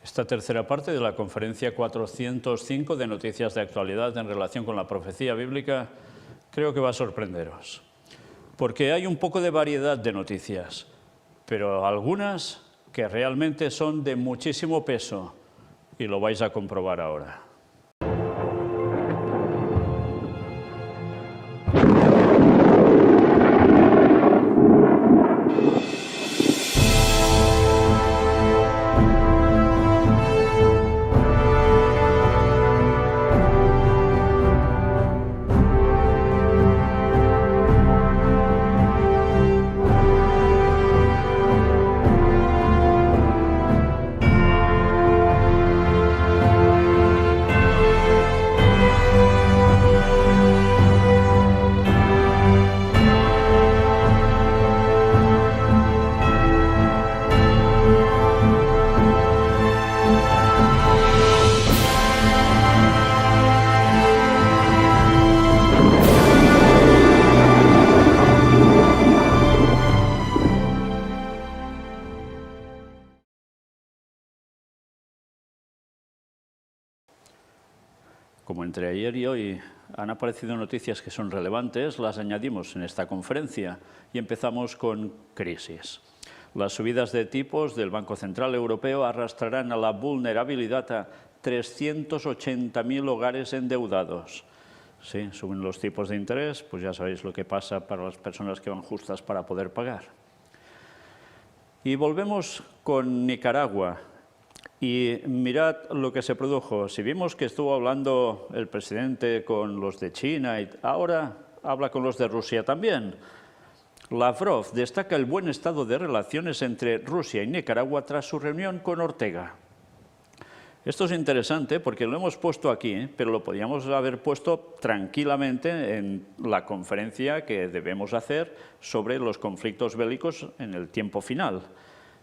Esta tercera parte de la conferencia 405 de Noticias de Actualidad en relación con la profecía bíblica creo que va a sorprenderos, porque hay un poco de variedad de noticias, pero algunas que realmente son de muchísimo peso, y lo vais a comprobar ahora. Como entre ayer y hoy han aparecido noticias que son relevantes, las añadimos en esta conferencia y empezamos con crisis. Las subidas de tipos del Banco Central Europeo arrastrarán a la vulnerabilidad a 380.000 hogares endeudados. Sí, suben los tipos de interés, pues ya sabéis lo que pasa para las personas que van justas para poder pagar. Y volvemos con Nicaragua. Y mirad lo que se produjo. Si vimos que estuvo hablando el presidente con los de China, y ahora habla con los de Rusia también. Lavrov destaca el buen estado de relaciones entre Rusia y Nicaragua tras su reunión con Ortega. Esto es interesante porque lo hemos puesto aquí, pero lo podíamos haber puesto tranquilamente en la conferencia que debemos hacer sobre los conflictos bélicos en el tiempo final.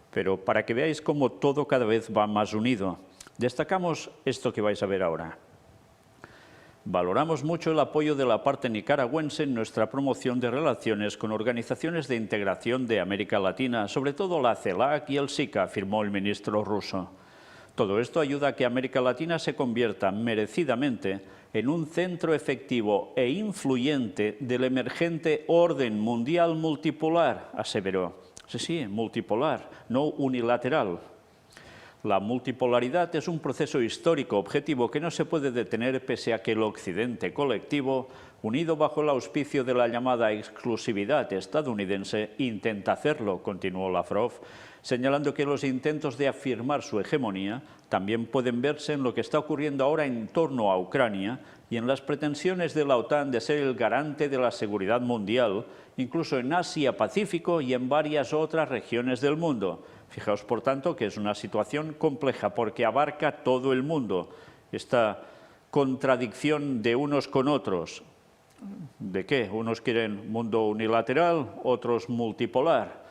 Pero para que veáis cómo todo cada vez va más unido, destacamos esto que vais a ver ahora. Valoramos mucho el apoyo de la parte nicaragüense en nuestra promoción de relaciones con organizaciones de integración de América Latina, sobre todo la CELAC y el SICA, afirmó el ministro ruso. Todo esto ayuda a que América Latina se convierta merecidamente en un centro efectivo e influyente del emergente orden mundial multipolar, aseveró. Sí, multipolar, no unilateral. La multipolaridad es un proceso histórico objetivo que no se puede detener pese a que el occidente colectivo, unido bajo el auspicio de la llamada exclusividad estadounidense, intenta hacerlo, continuó Lavrov, señalando que los intentos de afirmar su hegemonía también pueden verse en lo que está ocurriendo ahora en torno a Ucrania y en las pretensiones de la OTAN de ser el garante de la seguridad mundial, incluso en Asia-Pacífico y en varias otras regiones del mundo. Fijaos, por tanto, que es una situación compleja porque abarca todo el mundo. Esta contradicción de unos con otros. ¿De qué? Unos quieren mundo unilateral, otros multipolar.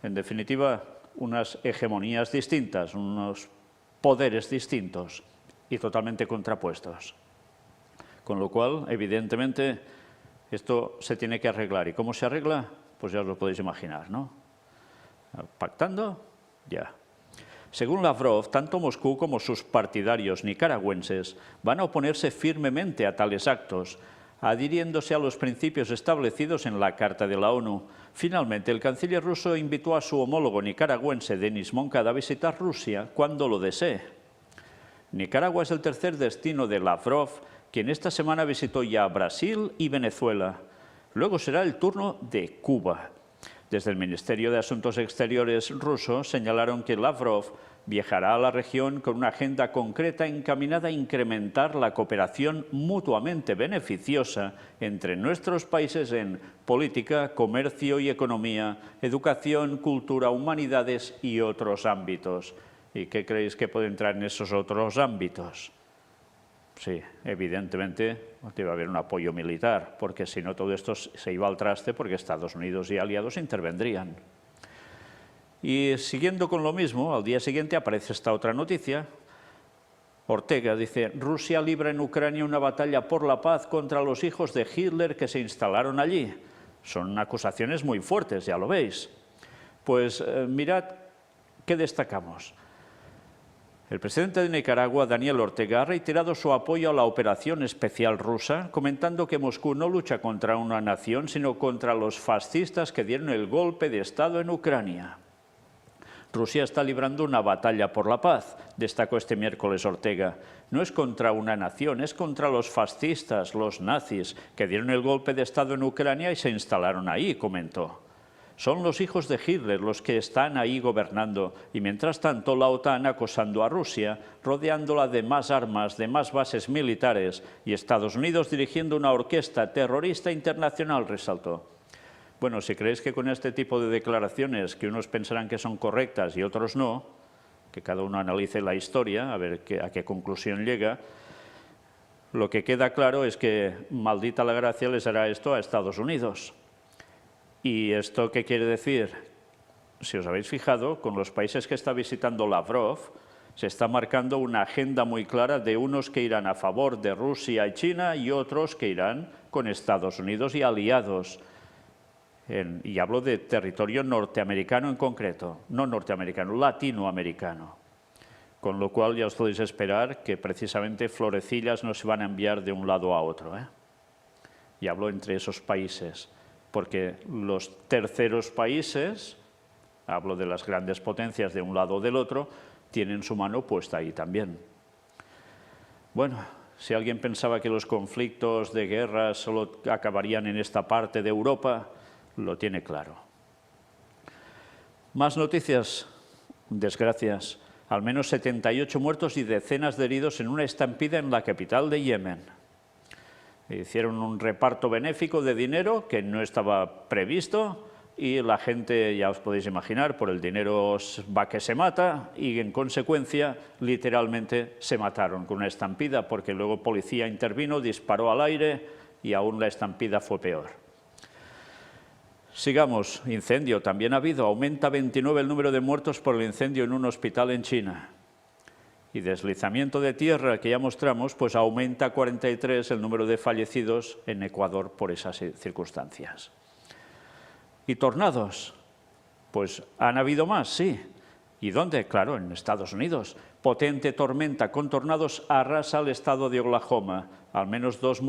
En definitiva, unas hegemonías distintas, unos poderes distintos y totalmente contrapuestos. Con lo cual, evidentemente, esto se tiene que arreglar. ¿Y cómo se arregla? Pues ya os lo podéis imaginar, ¿no? ¿Pactando? Ya. Según Lavrov, tanto Moscú como sus partidarios nicaragüenses van a oponerse firmemente a tales actos, adhiriéndose a los principios establecidos en la Carta de la ONU. Finalmente, el canciller ruso invitó a su homólogo nicaragüense, Denis Moncada, a visitar Rusia cuando lo desee. Nicaragua es el tercer destino de Lavrov, quien esta semana visitó ya Brasil y Venezuela. Luego será el turno de Cuba. Desde el Ministerio de Asuntos Exteriores ruso señalaron que Lavrov viajará a la región con una agenda concreta encaminada a incrementar la cooperación mutuamente beneficiosa entre nuestros países en política, comercio y economía, educación, cultura, humanidades y otros ámbitos. ¿Y qué creéis que puede entrar en esos otros ámbitos? Sí, evidentemente debe haber un apoyo militar, porque si no todo esto se iba al traste porque Estados Unidos y aliados intervendrían. Y siguiendo con lo mismo, al día siguiente aparece esta otra noticia. Ortega dice, Rusia libra en Ucrania una batalla por la paz contra los hijos de Hitler que se instalaron allí. Son acusaciones muy fuertes, ya lo veis. Pues mirad qué destacamos. El presidente de Nicaragua, Daniel Ortega, ha reiterado su apoyo a la operación especial rusa, comentando que Moscú no lucha contra una nación, sino contra los fascistas que dieron el golpe de Estado en Ucrania. Rusia está librando una batalla por la paz, destacó este miércoles Ortega. No es contra una nación, es contra los fascistas, los nazis, que dieron el golpe de Estado en Ucrania y se instalaron ahí, comentó. Son los hijos de Hitler los que están ahí gobernando y mientras tanto la OTAN acosando a Rusia, rodeándola de más armas, de más bases militares y Estados Unidos dirigiendo una orquesta terrorista internacional, resaltó. Bueno, si creéis que con este tipo de declaraciones, que unos pensarán que son correctas y otros no, que cada uno analice la historia, a ver a qué conclusión llega, lo que queda claro es que maldita la gracia les hará esto a Estados Unidos. ¿Y esto qué quiere decir? Si os habéis fijado, con los países que está visitando Lavrov, se está marcando una agenda muy clara de unos que irán a favor de Rusia y China y otros que irán con Estados Unidos y aliados. Y hablo de territorio norteamericano en concreto, no norteamericano, latinoamericano. Con lo cual ya os podéis esperar que precisamente florecillas no se van a enviar de un lado a otro. Y hablo entre esos países, porque los terceros países, hablo de las grandes potencias de un lado o del otro, tienen su mano puesta ahí también. Bueno, si alguien pensaba que los conflictos de guerra solo acabarían en esta parte de Europa, lo tiene claro. Más noticias, desgracias. Al menos 78 muertos y decenas de heridos en una estampida en la capital de Yemen. Hicieron un reparto benéfico de dinero que no estaba previsto y la gente, ya os podéis imaginar, por el dinero va que se mata y en consecuencia literalmente se mataron con una estampida porque luego policía intervino, disparó al aire y aún la estampida fue peor. Sigamos, incendio también ha habido, aumenta 29 el número de muertos por el incendio en un hospital en China. Y deslizamiento de tierra que ya mostramos, pues aumenta 43 el número de fallecidos en Ecuador por esas circunstancias. ¿Y tornados? Pues han habido más, sí. ¿Y dónde? Claro, en Estados Unidos. Potente tormenta con tornados arrasa el estado de Oklahoma. Al menos dos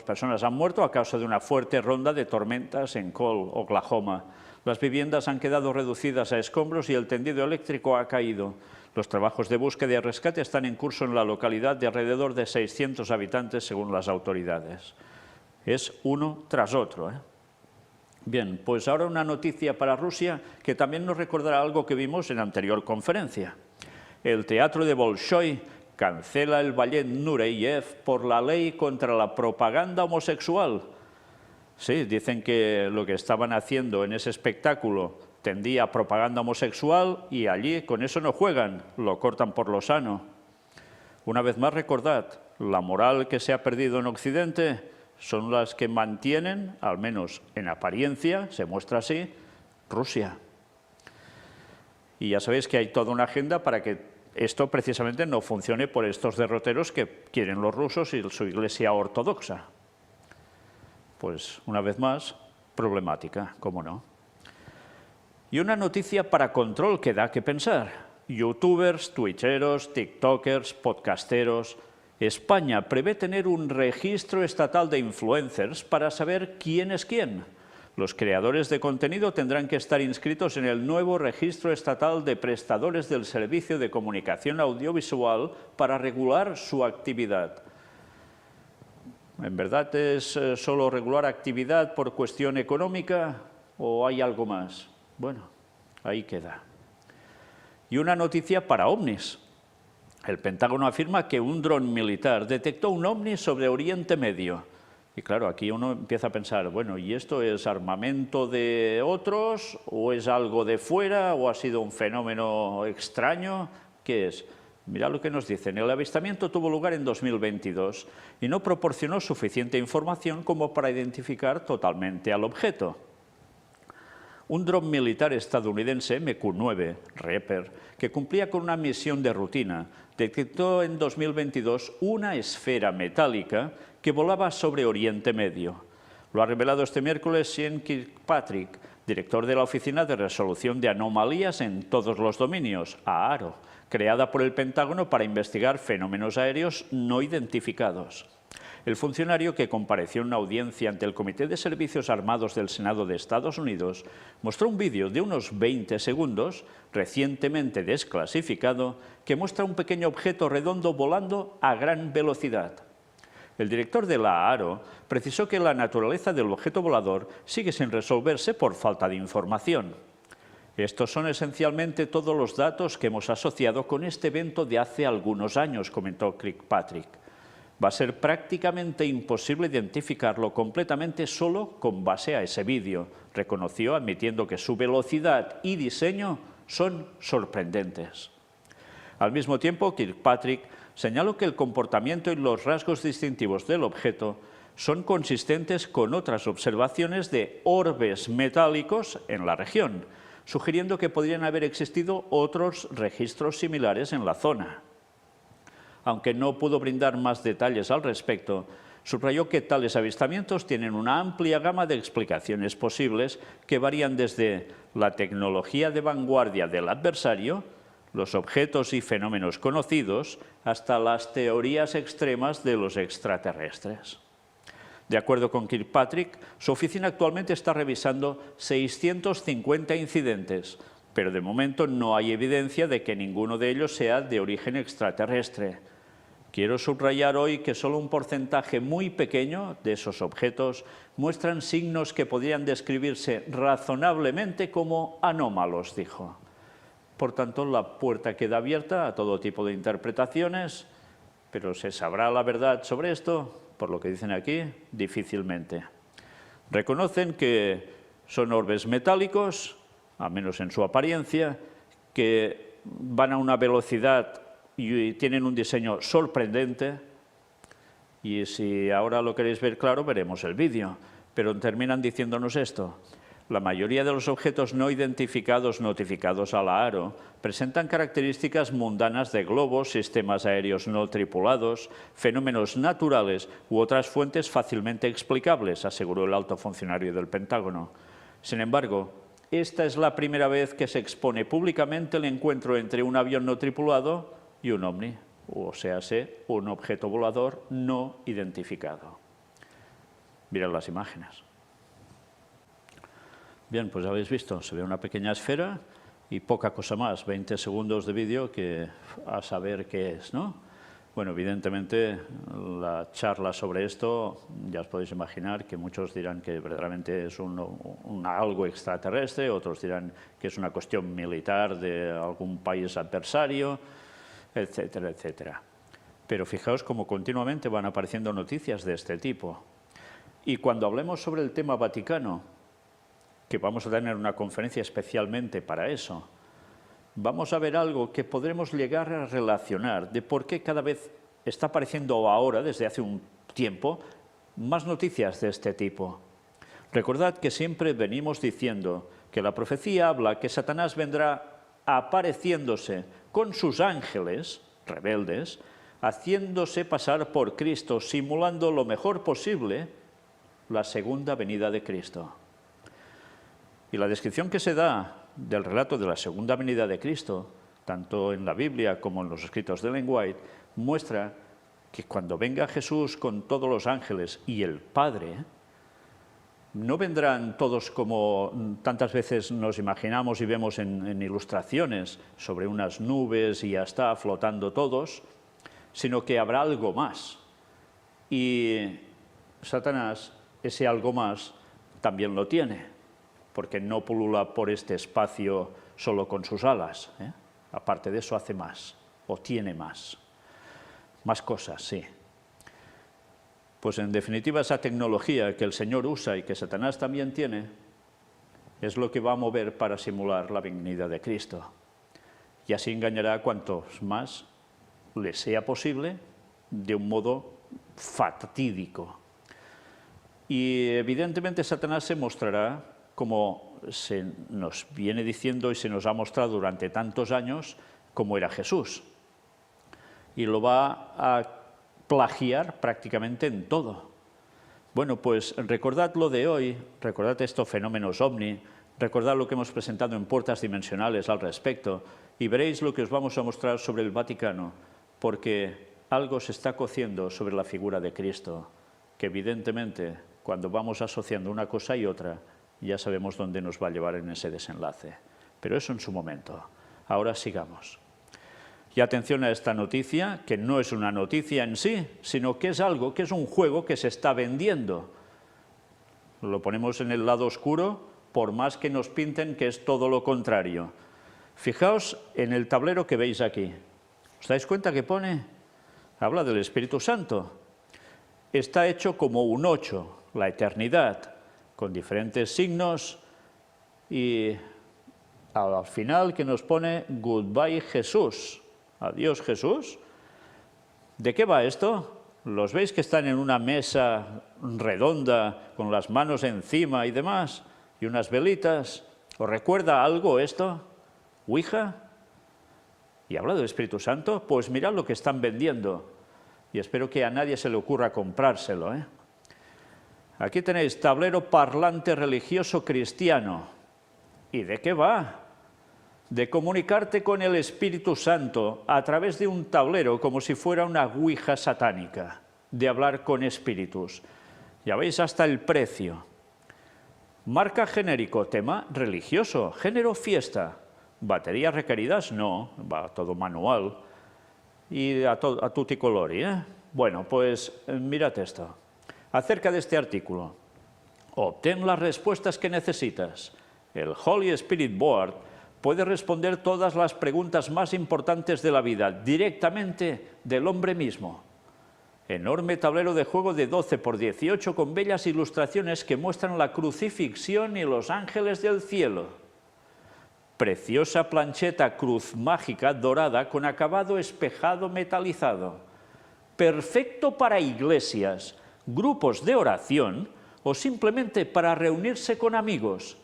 personas han muerto a causa de una fuerte ronda de tormentas en Cole, Oklahoma. Las viviendas han quedado reducidas a escombros y el tendido eléctrico ha caído. Los trabajos de búsqueda y rescate están en curso en la localidad de alrededor de 600 habitantes según las autoridades. Es uno tras otro, Bien, pues ahora una noticia para Rusia que también nos recordará algo que vimos en la anterior conferencia. El teatro de Bolshoi cancela el ballet Nureyev por la ley contra la propaganda homosexual. Sí, dicen que lo que estaban haciendo en ese espectáculo tendía a propaganda homosexual y allí con eso no juegan, lo cortan por lo sano. Una vez más recordad, la moral que se ha perdido en Occidente son las que mantienen, al menos en apariencia, se muestra así, Rusia. Y ya sabéis que hay toda una agenda para que esto precisamente no funcione por estos derroteros que quieren los rusos y su iglesia ortodoxa. Pues, una vez más, problemática, ¿cómo no? Y una noticia para control que da que pensar. Youtubers, twitcheros, tiktokers, podcasteros. España prevé tener un registro estatal de influencers para saber quién es quién. Los creadores de contenido tendrán que estar inscritos en el nuevo registro estatal de prestadores del servicio de comunicación audiovisual para regular su actividad. ¿En verdad es solo regular actividad por cuestión económica o hay algo más? Bueno, ahí queda. Y una noticia para ovnis. El Pentágono afirma que un dron militar detectó un ovni sobre Oriente Medio. Y claro, aquí uno empieza a pensar, bueno, ¿y esto es armamento de otros? ¿O es algo de fuera? ¿O ha sido un fenómeno extraño? ¿Qué es? Mirad lo que nos dicen. El avistamiento tuvo lugar en 2022 y no proporcionó suficiente información como para identificar totalmente al objeto. Un dron militar estadounidense, MQ-9 Reaper, que cumplía con una misión de rutina, detectó en 2022 una esfera metálica que volaba sobre Oriente Medio. Lo ha revelado este miércoles Sean Kirkpatrick, director de la Oficina de Resolución de Anomalías en todos los dominios, AARO, creada por el Pentágono para investigar fenómenos aéreos no identificados. El funcionario, que compareció en una audiencia ante el Comité de Servicios Armados del Senado de Estados Unidos, mostró un vídeo de unos 20 segundos, recientemente desclasificado, que muestra un pequeño objeto redondo volando a gran velocidad. El director de la AARO precisó que la naturaleza del objeto volador sigue sin resolverse por falta de información. Estos son esencialmente todos los datos que hemos asociado con este evento de hace algunos años, comentó Kirkpatrick. Va a ser prácticamente imposible identificarlo completamente solo con base a ese vídeo, reconoció, admitiendo que su velocidad y diseño son sorprendentes. Al mismo tiempo, Kirkpatrick señaló que el comportamiento y los rasgos distintivos del objeto son consistentes con otras observaciones de orbes metálicos en la región, sugiriendo que podrían haber existido otros registros similares en la zona. Aunque no pudo brindar más detalles al respecto, subrayó que tales avistamientos tienen una amplia gama de explicaciones posibles que varían desde la tecnología de vanguardia del adversario, los objetos y fenómenos conocidos, hasta las teorías extremas de los extraterrestres. De acuerdo con Kirkpatrick, su oficina actualmente está revisando 650 incidentes, pero de momento no hay evidencia de que ninguno de ellos sea de origen extraterrestre. Quiero subrayar hoy que solo un porcentaje muy pequeño de esos objetos muestran signos que podrían describirse razonablemente como anómalos, dijo. Por tanto, la puerta queda abierta a todo tipo de interpretaciones, pero ¿se sabrá la verdad sobre esto? Por lo que dicen aquí, difícilmente. Reconocen que son orbes metálicos, al menos en su apariencia, que van a una velocidad y tienen un diseño sorprendente. Y si ahora lo queréis ver claro, veremos el vídeo. Pero terminan diciéndonos esto. La mayoría de los objetos no identificados notificados a la AARO presentan características mundanas de globos, sistemas aéreos no tripulados, fenómenos naturales u otras fuentes fácilmente explicables, aseguró el alto funcionario del Pentágono. Sin embargo, esta es la primera vez que se expone públicamente el encuentro entre un avión no tripulado y un ovni, o sea, un objeto volador no identificado. Mirad las imágenes. Bien, pues habéis visto, se ve una pequeña esfera y poca cosa más, 20 segundos de vídeo que a saber qué es, ¿no? Bueno, evidentemente la charla sobre esto, ya os podéis imaginar que muchos dirán que verdaderamente es algo extraterrestre, otros dirán que es una cuestión militar de algún país adversario, etcétera, etcétera. Pero fijaos cómo continuamente van apareciendo noticias de este tipo. Y cuando hablemos sobre el tema Vaticano, que vamos a tener una conferencia especialmente para eso, vamos a ver algo que podremos llegar a relacionar de por qué cada vez está apareciendo ahora, desde hace un tiempo, más noticias de este tipo. Recordad que siempre venimos diciendo que la profecía habla que Satanás vendrá apareciéndose con sus ángeles rebeldes, haciéndose pasar por Cristo, simulando lo mejor posible la segunda venida de Cristo. Y la descripción que se da del relato de la segunda venida de Cristo, tanto en la Biblia como en los escritos de Ellen White, muestra que cuando venga Jesús con todos los ángeles y el Padre, no vendrán todos como tantas veces nos imaginamos y vemos en ilustraciones, sobre unas nubes y ya está, flotando todos, sino que habrá algo más. Y Satanás, ese algo más, también lo tiene, porque no pulula por este espacio solo con sus alas, ¿eh? Aparte de eso hace más, o tiene más cosas, sí. Pues en definitiva esa tecnología que el Señor usa y que Satanás también tiene, es lo que va a mover para simular la venida de Cristo. Y así engañará a cuantos más le sea posible de un modo fatídico. Y evidentemente Satanás se mostrará, como se nos viene diciendo y se nos ha mostrado durante tantos años, como era Jesús. Y lo va a plagiar prácticamente en todo. Bueno, pues recordad lo de hoy, recordad estos fenómenos ovni, Recordad lo que hemos presentado en Puertas Dimensionales al respecto y veréis lo que os vamos a mostrar sobre el Vaticano, porque algo se está cociendo sobre la figura de Cristo, que evidentemente cuando vamos asociando una cosa y otra, ya sabemos dónde nos va a llevar en ese desenlace. Pero eso en su momento. Ahora sigamos. Y atención a esta noticia, que no es una noticia en sí, sino que es algo, que es un juego que se está vendiendo. Lo ponemos en el lado oscuro, por más que nos pinten que es todo lo contrario. Fijaos en el tablero que veis aquí. ¿Os dais cuenta que pone? Habla del Espíritu Santo. Está hecho como un 8, la eternidad, con diferentes signos y al final que nos pone Goodbye Jesús. Adiós Jesús. ¿De qué va esto? ¿Los veis que están en una mesa redonda con las manos encima y demás? Y unas velitas. ¿Os recuerda algo esto? ¿Ouija? ¿Y habla del Espíritu Santo? Pues mirad lo que están vendiendo. Y espero que a nadie se le ocurra comprárselo, ¿eh? Aquí tenéis tablero parlante religioso cristiano. ¿Y de qué va? De comunicarte con el Espíritu Santo a través de un tablero como si fuera una ouija satánica, de hablar con espíritus. Ya veis hasta el precio. Marca genérico, tema religioso, género fiesta. Baterías requeridas, no, va todo manual. Y a tutti colori, ¿eh? Bueno, pues mirad esto. Acerca de este artículo, obtén las respuestas que necesitas. El Holy Spirit Board puede responder todas las preguntas más importantes de la vida directamente del hombre mismo. Enorme tablero de juego de 12 por 18 con bellas ilustraciones que muestran la crucifixión y los ángeles del cielo. Preciosa plancheta cruz mágica dorada con acabado espejado metalizado. Perfecto para iglesias, grupos de oración o simplemente para reunirse con amigos.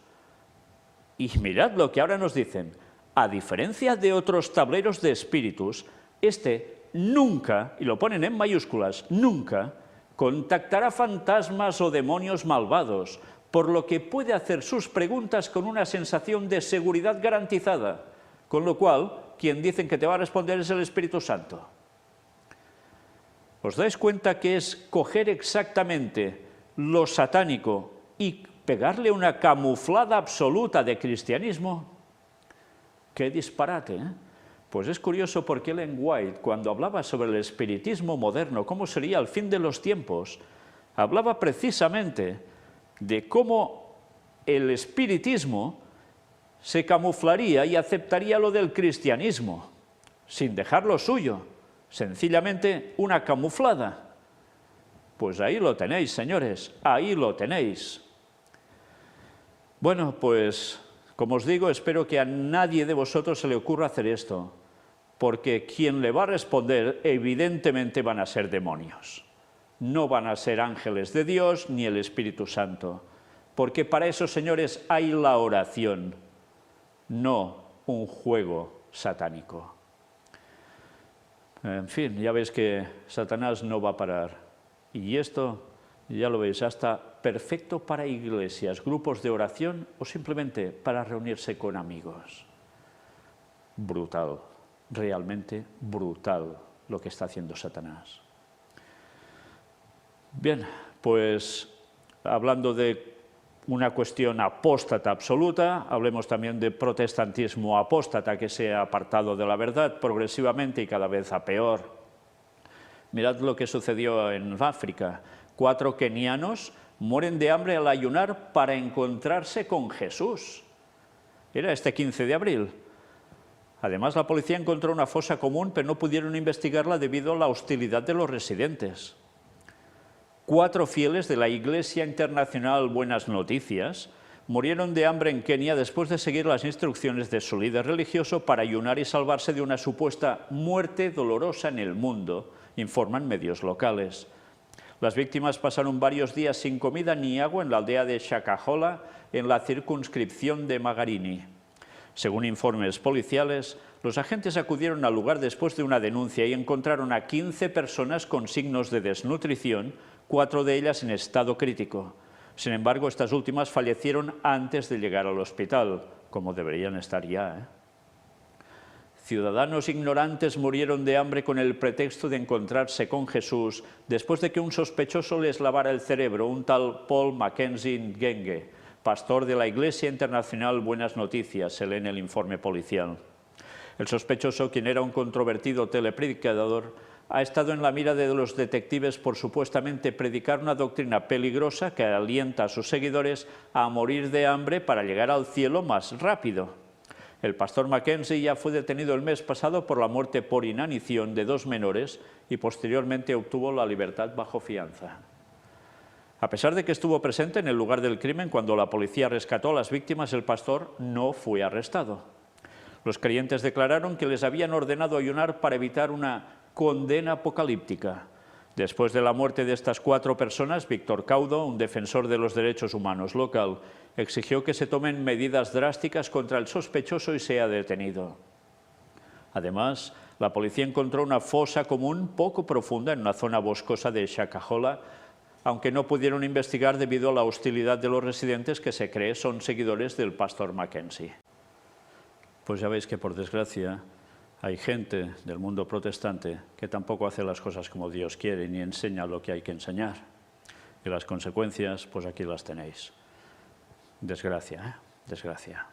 Y mirad lo que ahora nos dicen. A diferencia de otros tableros de espíritus, este nunca, y lo ponen en mayúsculas, nunca, contactará fantasmas o demonios malvados, por lo que puede hacer sus preguntas con una sensación de seguridad garantizada, con lo cual, quien dicen que te va a responder es el Espíritu Santo. ¿Os dais cuenta que es coger exactamente lo satánico y pegarle una camuflada absoluta de cristianismo? ¡Qué disparate! ¿Eh? Pues es curioso porque Ellen White, cuando hablaba sobre el espiritismo moderno, cómo sería el fin de los tiempos, hablaba precisamente de cómo el espiritismo se camuflaría y aceptaría lo del cristianismo, sin dejar lo suyo, sencillamente una camuflada. Pues ahí lo tenéis, señores, ahí lo tenéis. Bueno, pues, como os digo, espero que a nadie de vosotros se le ocurra hacer esto, porque quien le va a responder, evidentemente van a ser demonios. No van a ser ángeles de Dios ni el Espíritu Santo, porque para eso, señores, hay la oración, no un juego satánico. En fin, ya veis que Satanás no va a parar. Y esto, ya lo veis, hasta perfecto para iglesias, grupos de oración o simplemente para reunirse con amigos. Brutal, realmente brutal lo que está haciendo Satanás. Bien, pues hablando de una cuestión apóstata absoluta, hablemos también de protestantismo apóstata que se ha apartado de la verdad progresivamente y cada vez a peor. Mirad lo que sucedió en África. 4 kenianos mueren de hambre al ayunar para encontrarse con Jesús. Era este 15 de abril. Además, la policía encontró una fosa común, pero no pudieron investigarla debido a la hostilidad de los residentes. 4 fieles de la Iglesia Internacional Buenas Noticias murieron de hambre en Kenia después de seguir las instrucciones de su líder religioso para ayunar y salvarse de una supuesta muerte dolorosa en el mundo, informan medios locales. Las víctimas pasaron varios días sin comida ni agua en la aldea de Shakahola, en la circunscripción de Magarini. Según informes policiales, los agentes acudieron al lugar después de una denuncia y encontraron a 15 personas con signos de desnutrición, 4 de ellas en estado crítico. Sin embargo, estas últimas fallecieron antes de llegar al hospital, como deberían estar ya. Ciudadanos ignorantes murieron de hambre con el pretexto de encontrarse con Jesús después de que un sospechoso les lavara el cerebro, un tal Paul Mackenzie Ngenge, pastor de la Iglesia Internacional Buenas Noticias, se lee en el informe policial. El sospechoso, quien era un controvertido telepredicador, ha estado en la mira de los detectives por supuestamente predicar una doctrina peligrosa que alienta a sus seguidores a morir de hambre para llegar al cielo más rápido. El pastor Mackenzie ya fue detenido el mes pasado por la muerte por inanición de 2 menores y posteriormente obtuvo la libertad bajo fianza. A pesar de que estuvo presente en el lugar del crimen cuando la policía rescató a las víctimas, el pastor no fue arrestado. Los creyentes declararon que les habían ordenado ayunar para evitar una condena apocalíptica. Después de la muerte de estas 4 personas, Víctor Caudo, un defensor de los derechos humanos local, exigió que se tomen medidas drásticas contra el sospechoso y sea detenido. Además, la policía encontró una fosa común poco profunda en una zona boscosa de Shakahola, aunque no pudieron investigar debido a la hostilidad de los residentes que se cree son seguidores del pastor Mackenzie. Pues ya veis que, por desgracia, hay gente del mundo protestante que tampoco hace las cosas como Dios quiere ni enseña lo que hay que enseñar. Y las consecuencias, pues aquí las tenéis. Desgracia, desgracia.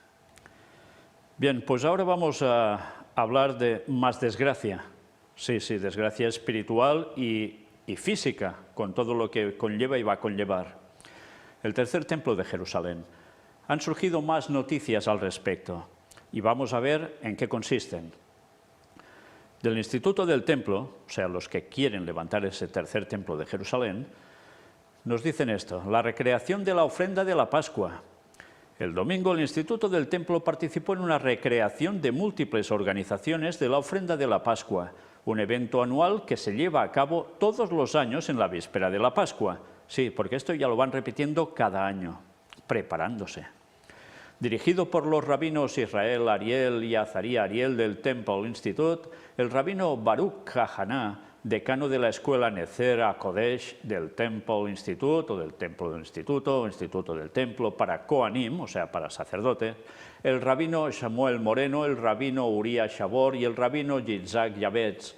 Bien, pues ahora vamos a hablar de más desgracia. Sí, desgracia espiritual y física, con todo lo que conlleva y va a conllevar. El tercer templo de Jerusalén. Han surgido más noticias al respecto y vamos a ver en qué consisten. Del Instituto del Templo, o sea, los que quieren levantar ese tercer templo de Jerusalén, nos dicen esto: la recreación de la ofrenda de la Pascua. El domingo el Instituto del Templo participó en una recreación de múltiples organizaciones de la ofrenda de la Pascua, un evento anual que se lleva a cabo todos los años en la víspera de la Pascua. Sí, porque esto ya lo van repitiendo cada año, preparándose. Dirigido por los rabinos Israel Ariel y Azaría Ariel del Temple Institute, el rabino Baruch Kahaná, decano de la escuela Nezer HaKodesh del Temple Institute, o del Templo del Instituto, o Instituto del Templo, para Kohanim, o sea, para sacerdotes, el rabino Samuel Moreno, el rabino Uriah Shabor y el rabino Yitzhak Yavetz.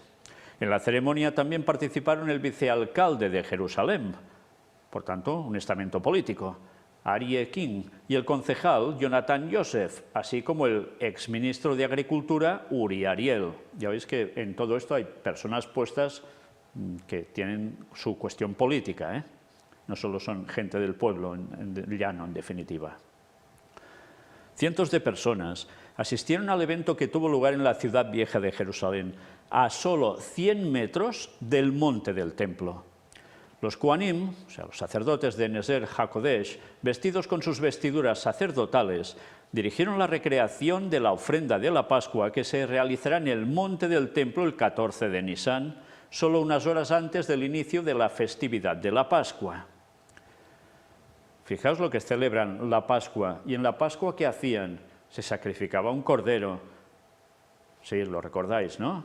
En la ceremonia también participaron el vicealcalde de Jerusalén, por tanto, un estamento político, Aryeh King, y el concejal Jonathan Yosef, así como el exministro de Agricultura Uri Ariel. Ya veis que en todo esto hay personas puestas que tienen su cuestión política, no solo son gente del pueblo llano, en definitiva. Cientos de personas asistieron al evento que tuvo lugar en la ciudad vieja de Jerusalén, a solo 100 metros del monte del templo. Los Kohanim, o sea, los sacerdotes de Nezer HaKodesh, vestidos con sus vestiduras sacerdotales, dirigieron la recreación de la ofrenda de la Pascua que se realizará en el monte del templo el 14 de Nisán, solo unas horas antes del inicio de la festividad de la Pascua. Fijaos lo que celebran la Pascua, y en la Pascua, ¿qué hacían? Se sacrificaba un cordero. Sí, lo recordáis, ¿no?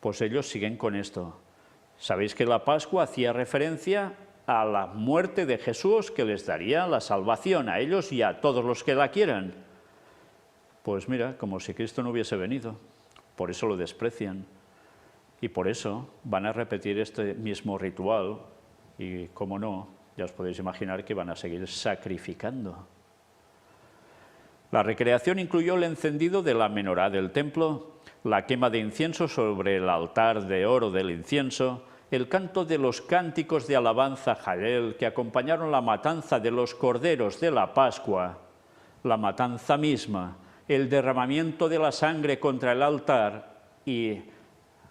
Pues ellos siguen con esto. Sabéis que la Pascua hacía referencia a la muerte de Jesús, que les daría la salvación a ellos y a todos los que la quieran. Pues mira, como si Cristo no hubiese venido. Por eso lo desprecian. Y por eso van a repetir este mismo ritual. Y, como no, ya os podéis imaginar que van a seguir sacrificando. La recreación incluyó el encendido de la menorá del templo, la quema de incienso sobre el altar de oro del incienso, el canto de los cánticos de alabanza Hallel que acompañaron la matanza de los corderos de la Pascua, la matanza misma, el derramamiento de la sangre contra el altar y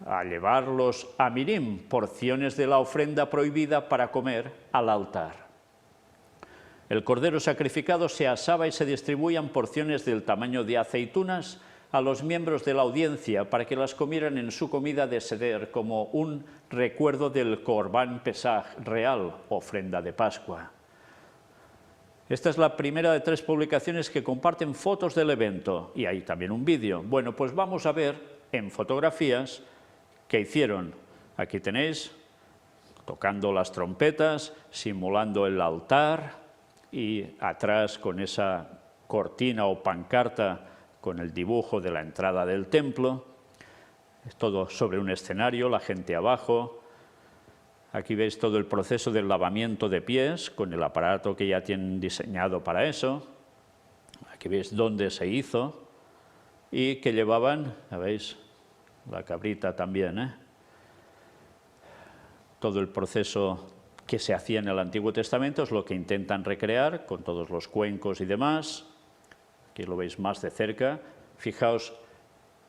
a llevarlos a Mirim, porciones de la ofrenda prohibida para comer al altar. El cordero sacrificado se asaba y se distribuían porciones del tamaño de aceitunas a los miembros de la audiencia para que las comieran en su comida de seder como un recuerdo del Corban Pesaj real, ofrenda de Pascua. Esta es la primera de 3 publicaciones que comparten fotos del evento y hay también un vídeo. Bueno, pues vamos a ver en fotografías qué hicieron. Aquí tenéis tocando las trompetas, simulando el altar, y atrás con esa cortina o pancarta con el dibujo de la entrada del templo. Es todo sobre un escenario, la gente abajo. Aquí veis todo el proceso del lavamiento de pies con el aparato que ya tienen diseñado para eso. Aquí veis dónde se hizo y que llevaban, ya veis, la cabrita también, todo el proceso que se hacía en el Antiguo Testamento es lo que intentan recrear con todos los cuencos y demás. Aquí lo veis más de cerca. Fijaos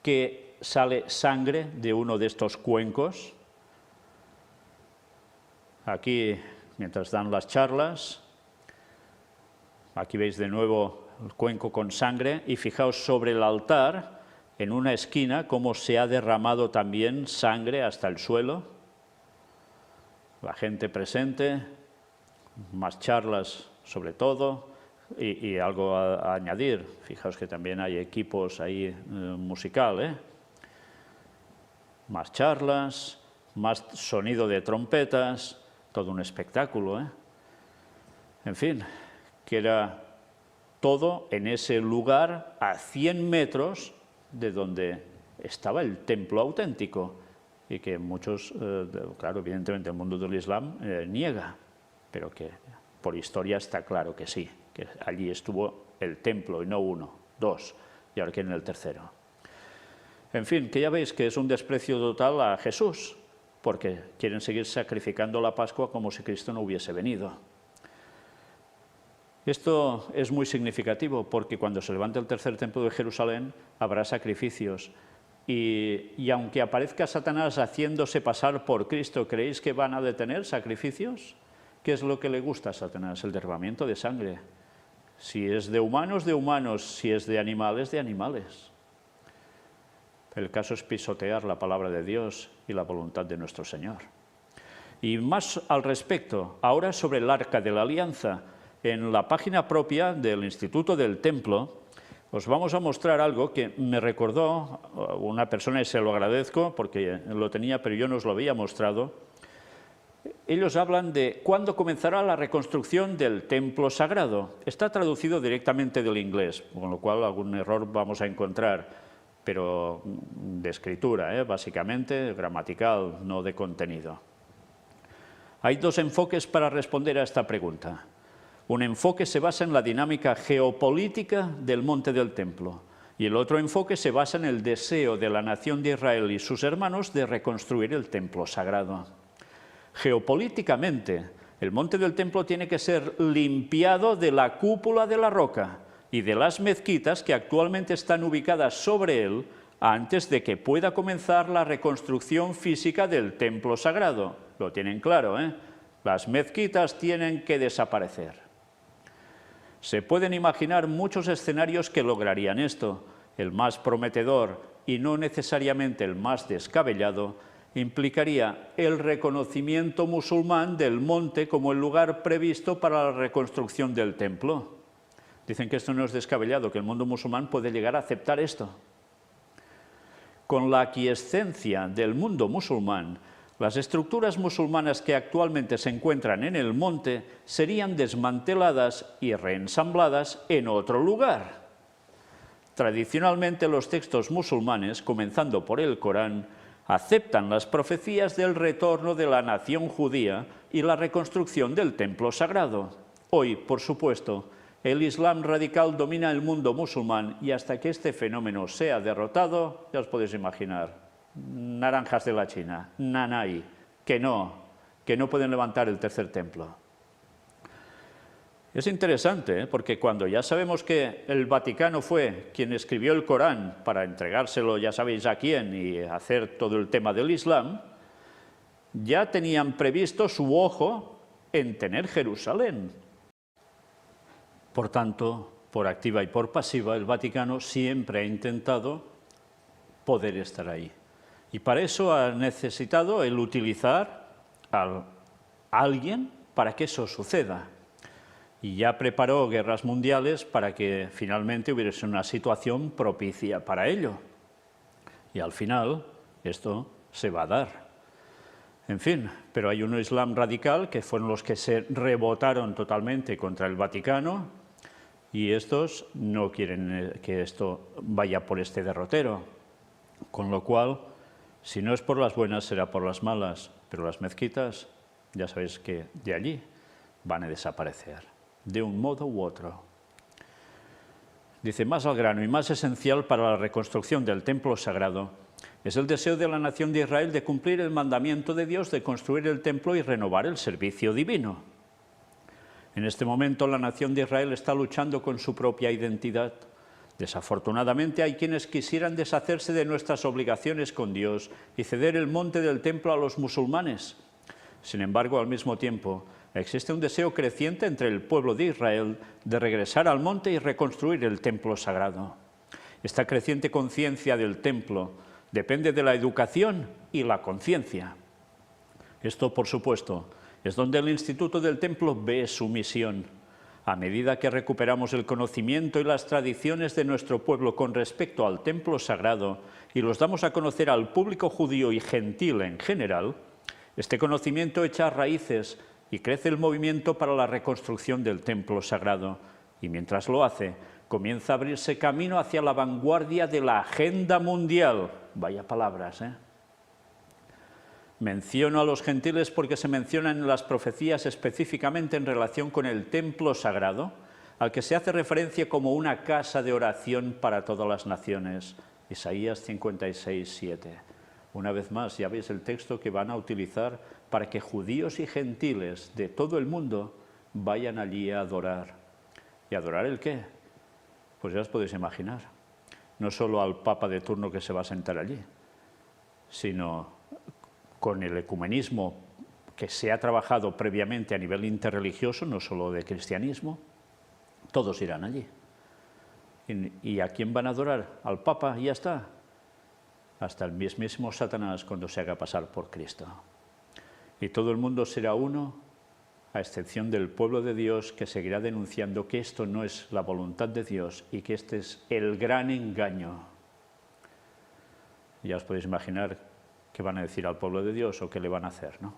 que sale sangre de uno de estos cuencos. Aquí, mientras dan las charlas, aquí veis de nuevo el cuenco con sangre y fijaos sobre el altar, en una esquina, cómo se ha derramado también sangre hasta el suelo. La gente presente, más charlas sobre todo y algo a añadir. Fijaos que también hay equipos ahí musical, Más charlas, más sonido de trompetas, todo un espectáculo, En fin, que era todo en ese lugar a 100 metros de donde estaba el templo auténtico y que muchos, claro, evidentemente el mundo del Islam niega, pero que por historia está claro que sí, que allí estuvo el templo y no uno, dos, y ahora quieren el tercero. En fin, que ya veis que es un desprecio total a Jesús, porque quieren seguir sacrificando la Pascua como si Cristo no hubiese venido. Esto es muy significativo porque cuando se levante el tercer templo de Jerusalén habrá sacrificios y aunque aparezca Satanás haciéndose pasar por Cristo, ¿creéis que van a detener sacrificios? ¿Qué es lo que le gusta a Satanás? El derramamiento de sangre. Si es de humanos, si es de animales, de animales. El caso es pisotear la palabra de Dios y la voluntad de nuestro Señor. Y más al respecto, ahora sobre el Arca de la Alianza. En la página propia del Instituto del Templo os vamos a mostrar algo que me recordó una persona y se lo agradezco porque lo tenía pero yo no os lo había mostrado. Ellos hablan de cuándo comenzará la reconstrucción del templo sagrado. Está traducido directamente del inglés, con lo cual algún error vamos a encontrar, pero de escritura, básicamente, gramatical, no de contenido. Hay dos enfoques para responder a esta pregunta. Un enfoque se basa en la dinámica geopolítica del monte del templo y el otro enfoque se basa en el deseo de la nación de Israel y sus hermanos de reconstruir el templo sagrado. Geopolíticamente, el monte del templo tiene que ser limpiado de la cúpula de la roca y de las mezquitas que actualmente están ubicadas sobre él antes de que pueda comenzar la reconstrucción física del templo sagrado. Lo tienen claro, Las mezquitas tienen que desaparecer. Se pueden imaginar muchos escenarios que lograrían esto. El más prometedor y no necesariamente el más descabellado implicaría el reconocimiento musulmán del monte como el lugar previsto para la reconstrucción del templo. Dicen que esto no es descabellado, que el mundo musulmán puede llegar a aceptar esto. Con la aquiescencia del mundo musulmán, las estructuras musulmanas que actualmente se encuentran en el monte serían desmanteladas y reensambladas en otro lugar. Tradicionalmente los textos musulmanes, comenzando por el Corán, aceptan las profecías del retorno de la nación judía y la reconstrucción del templo sagrado. Hoy, por supuesto, el Islam radical domina el mundo musulmán y hasta que este fenómeno sea derrotado, ya os podéis imaginar, naranjas de la China, nanay, que no pueden levantar el tercer templo. Es interesante, porque cuando ya sabemos que el Vaticano fue quien escribió el Corán para entregárselo, ya sabéis a quién, y hacer todo el tema del Islam, ya tenían previsto su ojo en tener Jerusalén. Por tanto, por activa y por pasiva, el Vaticano siempre ha intentado poder estar ahí. Y para eso ha necesitado el utilizar a alguien para que eso suceda. Y ya preparó guerras mundiales para que finalmente hubiese una situación propicia para ello. Y al final esto se va a dar. En fin, pero hay un Islam radical que fueron los que se rebotaron totalmente contra el Vaticano y estos no quieren que esto vaya por este derrotero. Con lo cual, si no es por las buenas, será por las malas, pero las mezquitas, ya sabéis que de allí van a desaparecer, de un modo u otro. Dice, más al grano y más esencial para la reconstrucción del templo sagrado es el deseo de la nación de Israel de cumplir el mandamiento de Dios de construir el templo y renovar el servicio divino. En este momento la nación de Israel está luchando con su propia identidad. Desafortunadamente hay quienes quisieran deshacerse de nuestras obligaciones con Dios y ceder el monte del templo a los musulmanes. Sin embargo, al mismo tiempo, existe un deseo creciente entre el pueblo de Israel de regresar al monte y reconstruir el templo sagrado. Esta creciente conciencia del templo depende de la educación y la conciencia. Esto, por supuesto, es donde el Instituto del Templo ve su misión. A medida que recuperamos el conocimiento y las tradiciones de nuestro pueblo con respecto al templo sagrado y los damos a conocer al público judío y gentil en general, este conocimiento echa raíces y crece el movimiento para la reconstrucción del templo sagrado. Y mientras lo hace, comienza a abrirse camino hacia la vanguardia de la agenda mundial. Vaya palabras, ¿eh? Menciono a los gentiles porque se mencionan en las profecías específicamente en relación con el templo sagrado, al que se hace referencia como una casa de oración para todas las naciones. Isaías 56, 7. Una vez más, ya veis el texto que van a utilizar para que judíos y gentiles de todo el mundo vayan allí a adorar. ¿Y adorar el qué? Pues ya os podéis imaginar. No solo al Papa de turno que se va a sentar allí, sino con el ecumenismo que se ha trabajado previamente a nivel interreligioso, no solo de cristianismo, todos irán allí. ¿Y a quién van a adorar? Al Papa y ya está. Hasta el mismísimo Satanás cuando se haga pasar por Cristo. Y todo el mundo será uno, a excepción del pueblo de Dios, que seguirá denunciando que esto no es la voluntad de Dios y que este es el gran engaño. Ya os podéis imaginar qué van a decir al pueblo de Dios o qué le van a hacer, ¿no?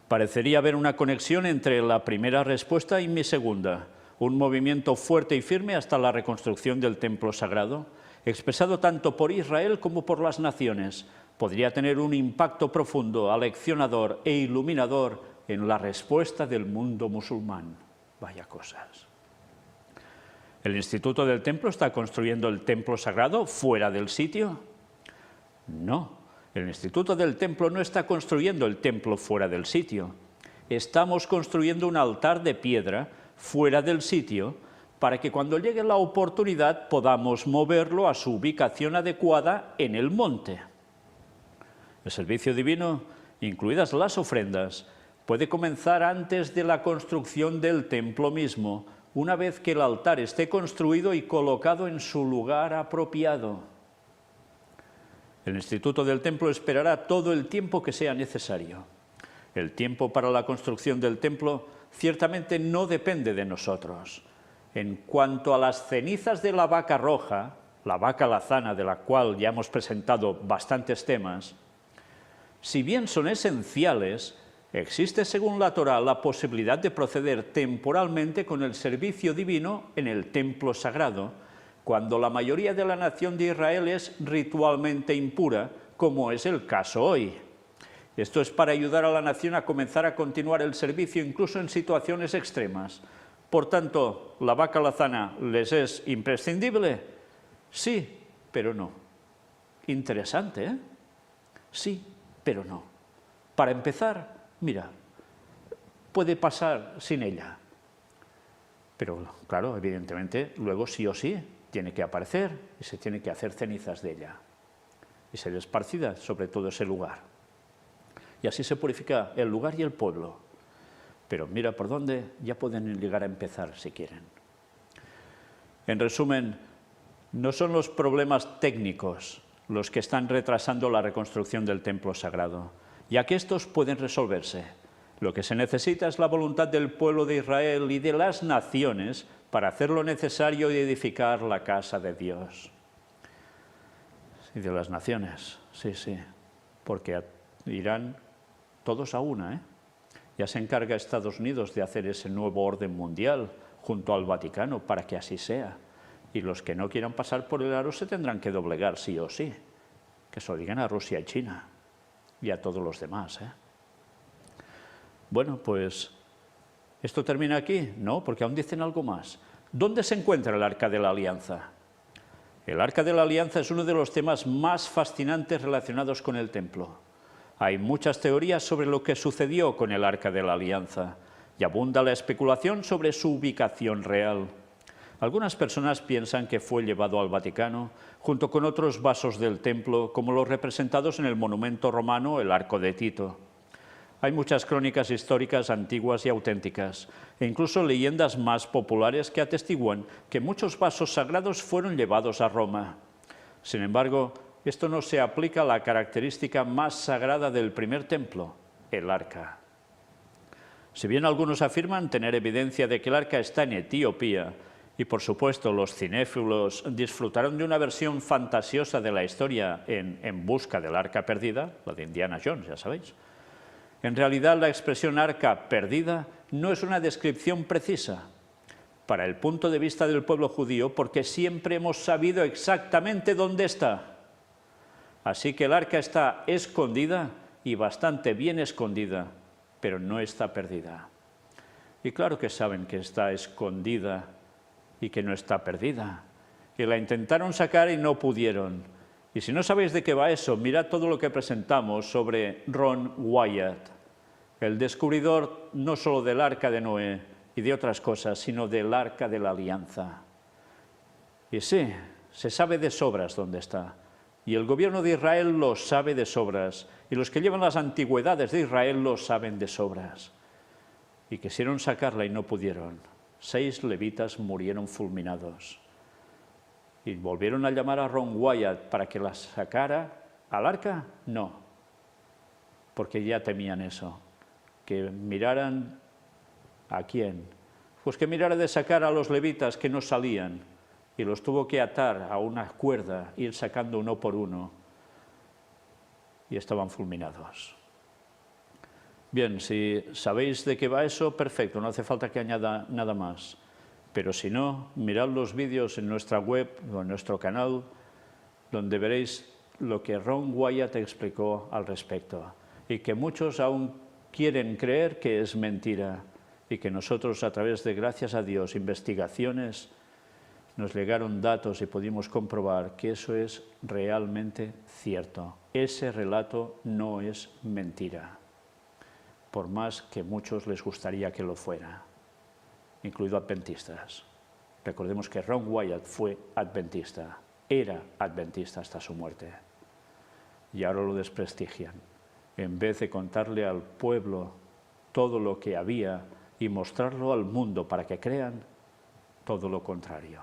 Parecería haber una conexión entre la primera respuesta y mi segunda, un movimiento fuerte y firme hasta la reconstrucción del templo sagrado, expresado tanto por Israel como por las naciones, podría tener un impacto profundo, aleccionador e iluminador en la respuesta del mundo musulmán. Vaya cosas. ¿El Instituto del Templo está construyendo el templo sagrado fuera del sitio? No, el Instituto del Templo no está construyendo el templo fuera del sitio. Estamos construyendo un altar de piedra fuera del sitio para que cuando llegue la oportunidad podamos moverlo a su ubicación adecuada en el monte. El servicio divino, incluidas las ofrendas, puede comenzar antes de la construcción del templo mismo, una vez que el altar esté construido y colocado en su lugar apropiado. El Instituto del Templo esperará todo el tiempo que sea necesario. El tiempo para la construcción del templo ciertamente no depende de nosotros. En cuanto a las cenizas de la vaca roja, la vaca lazana de la cual ya hemos presentado bastantes temas, si bien son esenciales, existe según la Torá la posibilidad de proceder temporalmente con el servicio divino en el templo sagrado, cuando la mayoría de la nación de Israel es ritualmente impura, como es el caso hoy. Esto es para ayudar a la nación a comenzar a continuar el servicio incluso en situaciones extremas. Por tanto, ¿la vaca lazana les es imprescindible? Sí, pero no. Interesante, ¿eh? Sí, pero no. Para empezar, mira, puede pasar sin ella. Pero, claro, evidentemente, luego sí o sí tiene que aparecer y se tiene que hacer cenizas de ella y ser esparcida sobre todo ese lugar. Y así se purifica el lugar y el pueblo. Pero mira por dónde ya pueden llegar a empezar si quieren. En resumen, no son los problemas técnicos los que están retrasando la reconstrucción del templo sagrado, ya que estos pueden resolverse. Lo que se necesita es la voluntad del pueblo de Israel y de las naciones para hacer lo necesario y edificar la casa de Dios. Y de las naciones, sí, porque Irán todos a una, ¿eh? Ya se encarga Estados Unidos de hacer ese nuevo orden mundial junto al Vaticano para que así sea. Y los que no quieran pasar por el aro se tendrán que doblegar sí o sí. Que se lo digan a Rusia y China y a todos los demás, ¿eh? Bueno, pues, ¿esto termina aquí? No, porque aún dicen algo más. ¿Dónde se encuentra el Arca de la Alianza? El Arca de la Alianza es uno de los temas más fascinantes relacionados con el templo. Hay muchas teorías sobre lo que sucedió con el Arca de la Alianza y abunda la especulación sobre su ubicación real. Algunas personas piensan que fue llevado al Vaticano junto con otros vasos del templo, como los representados en el monumento romano, el Arco de Tito. Hay muchas crónicas históricas antiguas y auténticas, e incluso leyendas más populares que atestiguan que muchos vasos sagrados fueron llevados a Roma. Sin embargo, esto no se aplica a la característica más sagrada del primer templo, el arca. Si bien algunos afirman tener evidencia de que el arca está en Etiopía, y por supuesto los cinéfilos disfrutaron de una versión fantasiosa de la historia en busca del arca perdida, la de Indiana Jones, ya sabéis. En realidad, la expresión arca perdida no es una descripción precisa para el punto de vista del pueblo judío, porque siempre hemos sabido exactamente dónde está. Así que el arca está escondida y bastante bien escondida, pero no está perdida. Y claro que saben que está escondida y que no está perdida. Y la intentaron sacar y no pudieron. Y si no sabéis de qué va eso, mirad todo lo que presentamos sobre Ron Wyatt, el descubridor no solo del Arca de Noé y de otras cosas, sino del Arca de la Alianza. Y sí, se sabe de sobras dónde está. Y el gobierno de Israel lo sabe de sobras. Y los que llevan las antigüedades de Israel lo saben de sobras. Y quisieron sacarla y no pudieron. 6 levitas murieron fulminados. ¿Y volvieron a llamar a Ron Wyatt para que la sacara al arca? No, porque ya temían eso, que miraran ¿a quién? Pues que mirara de sacar a los levitas que no salían, y los tuvo que atar a una cuerda, ir sacando uno por uno, y estaban fulminados. Bien, si sabéis de qué va eso, perfecto, no hace falta que añada nada más. Pero si no, mirad los vídeos en nuestra web o en nuestro canal, donde veréis lo que Ron Wyatt explicó al respecto. Y que muchos aún quieren creer que es mentira. Y que nosotros, a través de, gracias a Dios, investigaciones, nos llegaron datos y pudimos comprobar que eso es realmente cierto. Ese relato no es mentira, por más que a muchos les gustaría que lo fuera, incluido adventistas. Recordemos que Ron Wyatt fue adventista, era adventista hasta su muerte. Y ahora lo desprestigian. En vez de contarle al pueblo todo lo que había y mostrarlo al mundo para que crean, todo lo contrario.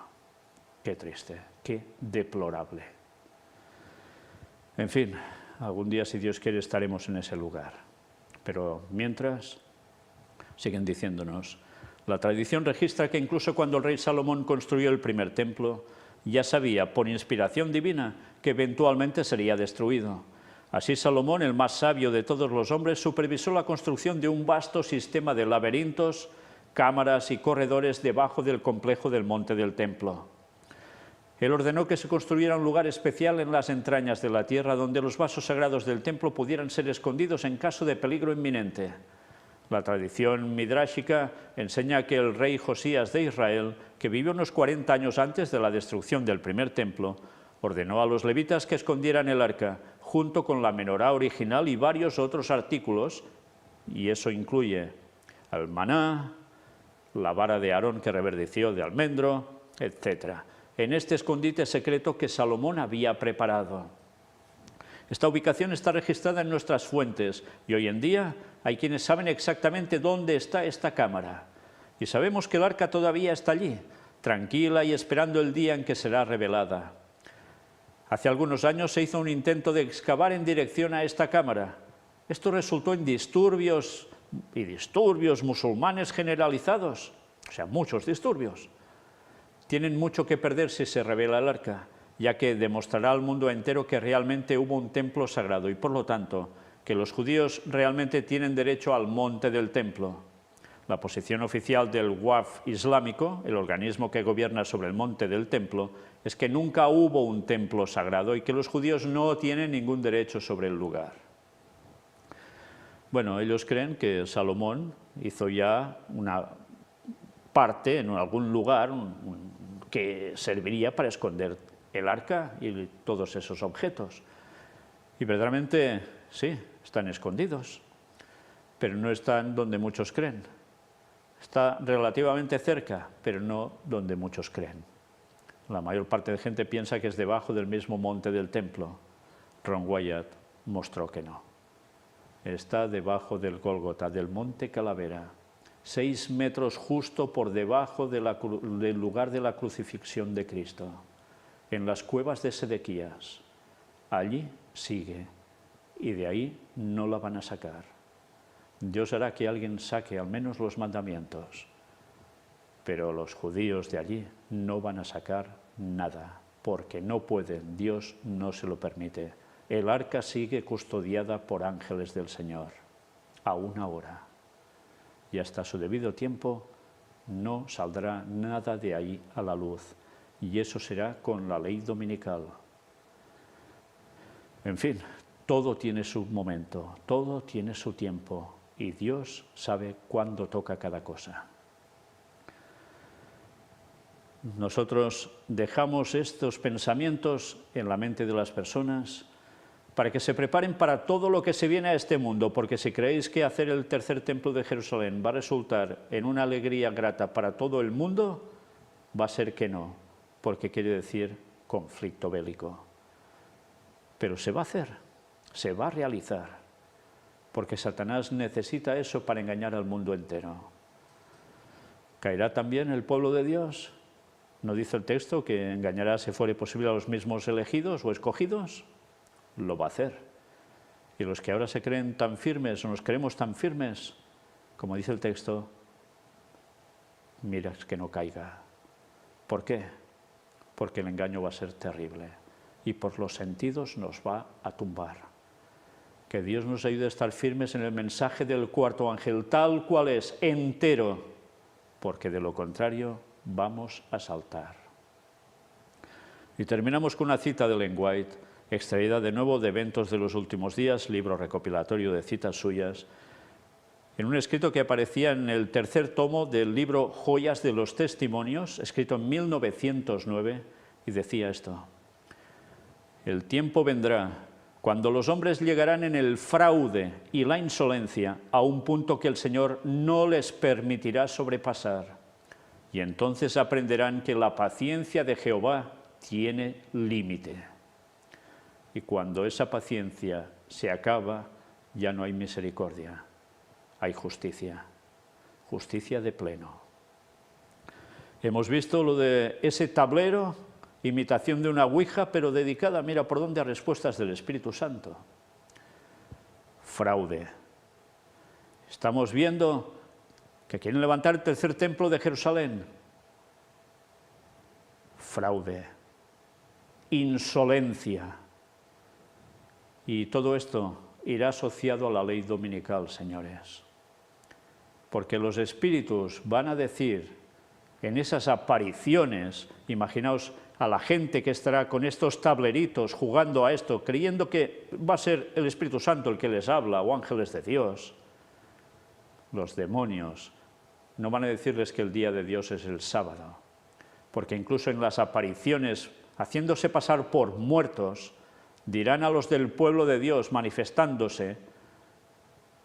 Qué triste, qué deplorable. En fin, algún día, si Dios quiere, estaremos en ese lugar. Pero mientras, siguen diciéndonos, la tradición registra que incluso cuando el rey Salomón construyó el primer templo, ya sabía, por inspiración divina, que eventualmente sería destruido. Así Salomón, el más sabio de todos los hombres, supervisó la construcción de un vasto sistema de laberintos, cámaras y corredores debajo del complejo del monte del templo. Él ordenó que se construyera un lugar especial en las entrañas de la tierra donde los vasos sagrados del templo pudieran ser escondidos en caso de peligro inminente. La tradición midrásica enseña que el rey Josías de Israel, que vivió unos 40 años antes de la destrucción del primer templo, ordenó a los levitas que escondieran el arca, junto con la menorá original y varios otros artículos, y eso incluye el maná, la vara de Aarón que reverdeció de almendro, etc., en este escondite secreto que Salomón había preparado. Esta ubicación está registrada en nuestras fuentes y hoy en día hay quienes saben exactamente dónde está esta cámara. Y sabemos que el arca todavía está allí, tranquila y esperando el día en que será revelada. Hace algunos años se hizo un intento de excavar en dirección a esta cámara. Esto resultó en disturbios musulmanes generalizados, o sea, muchos disturbios. Tienen mucho que perder si se revela el arca, ya que demostrará al mundo entero que realmente hubo un templo sagrado y, por lo tanto, que los judíos realmente tienen derecho al monte del templo. La posición oficial del Waqf islámico, el organismo que gobierna sobre el monte del templo, es que nunca hubo un templo sagrado y que los judíos no tienen ningún derecho sobre el lugar. Bueno, ellos creen que Salomón hizo ya una parte en algún lugar que serviría para esconder el arca y todos esos objetos. Y verdaderamente, sí, están escondidos, pero no están donde muchos creen. Está relativamente cerca, pero no donde muchos creen. La mayor parte de gente piensa que es debajo del mismo monte del templo. Ron Wyatt mostró que no. Está debajo del Gólgota, del monte Calavera, 6 metros justo por debajo del lugar de la crucifixión de Cristo, en las cuevas de Sedequías. Allí sigue, y de ahí no la van a sacar. Dios hará que alguien saque al menos los mandamientos, pero los judíos de allí no van a sacar nada, porque no pueden, Dios no se lo permite. El arca sigue custodiada por ángeles del Señor, aún ahora, y hasta su debido tiempo no saldrá nada de ahí a la luz, y eso será con la ley dominical. En fin, todo tiene su momento, todo tiene su tiempo, y Dios sabe cuándo toca cada cosa. Nosotros dejamos estos pensamientos en la mente de las personas para que se preparen para todo lo que se viene a este mundo, porque si creéis que hacer el tercer templo de Jerusalén va a resultar en una alegría grata para todo el mundo, va a ser que no, porque quiere decir conflicto bélico. Pero se va a hacer, se va a realizar, porque Satanás necesita eso para engañar al mundo entero. ¿Caerá también el pueblo de Dios? ¿No dice el texto que engañará, si fuere posible, a los mismos elegidos o escogidos? Lo va a hacer. Y los que ahora se creen tan firmes, o nos creemos tan firmes, como dice el texto, mira que no caiga. ¿Por qué? Porque el engaño va a ser terrible y por los sentidos nos va a tumbar. Que Dios nos ayude a estar firmes en el mensaje del cuarto ángel, tal cual es, entero, porque de lo contrario vamos a saltar. Y terminamos con una cita de Ellen White, extraída de nuevo de Eventos de los Últimos Días, libro recopilatorio de citas suyas, en un escrito que aparecía en el tercer tomo del libro Joyas de los Testimonios, escrito en 1909, y decía esto: el tiempo vendrá cuando los hombres llegarán en el fraude y la insolencia a un punto que el Señor no les permitirá sobrepasar. Y entonces aprenderán que la paciencia de Jehová tiene límite. Y cuando esa paciencia se acaba, ya no hay misericordia, hay justicia, justicia de pleno. Hemos visto lo de ese tablero, imitación de una ouija, pero dedicada, mira por dónde, a respuestas del Espíritu Santo. Fraude. Estamos viendo que quieren levantar el tercer templo de Jerusalén. Fraude. Insolencia. Y todo esto irá asociado a la ley dominical, señores. Porque los espíritus van a decir en esas apariciones, imaginaos a la gente que estará con estos tableritos jugando a esto, creyendo que va a ser el Espíritu Santo el que les habla, o ángeles de Dios. Los demonios no van a decirles que el día de Dios es el sábado, porque incluso en las apariciones, haciéndose pasar por muertos, dirán a los del pueblo de Dios, manifestándose,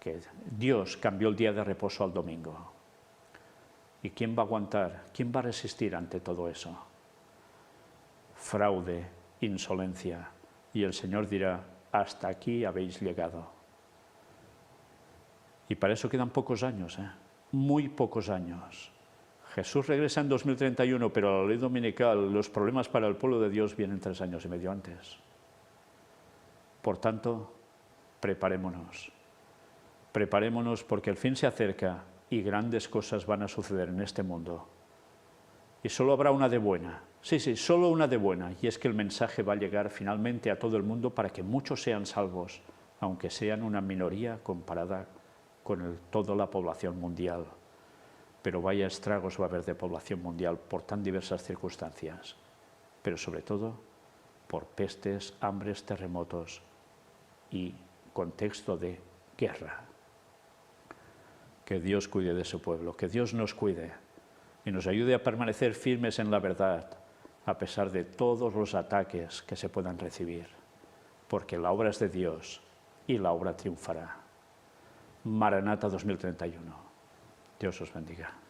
que Dios cambió el día de reposo al domingo. ¿Y quién va a aguantar? ¿Quién va a resistir ante todo eso? Fraude, insolencia. Y el Señor dirá, hasta aquí habéis llegado. Y para eso quedan pocos años, muy pocos años. Jesús regresa en 2031, pero a la ley dominical los problemas para el pueblo de Dios vienen 3 años y medio antes. Por tanto, preparémonos. Preparémonos porque el fin se acerca y grandes cosas van a suceder en este mundo. Y solo habrá una de buena. Sí, solo una de buena. Y es que el mensaje va a llegar finalmente a todo el mundo para que muchos sean salvos aunque sean una minoría comparada con toda la población mundial. Pero vaya estragos va a haber de población mundial por tan diversas circunstancias, pero sobre todo por pestes, hambres, terremotos y contexto de guerra. Que Dios cuide de su pueblo, que Dios nos cuide y nos ayude a permanecer firmes en la verdad, a pesar de todos los ataques que se puedan recibir, porque la obra es de Dios y la obra triunfará. Maranata 2031. Dios os bendiga.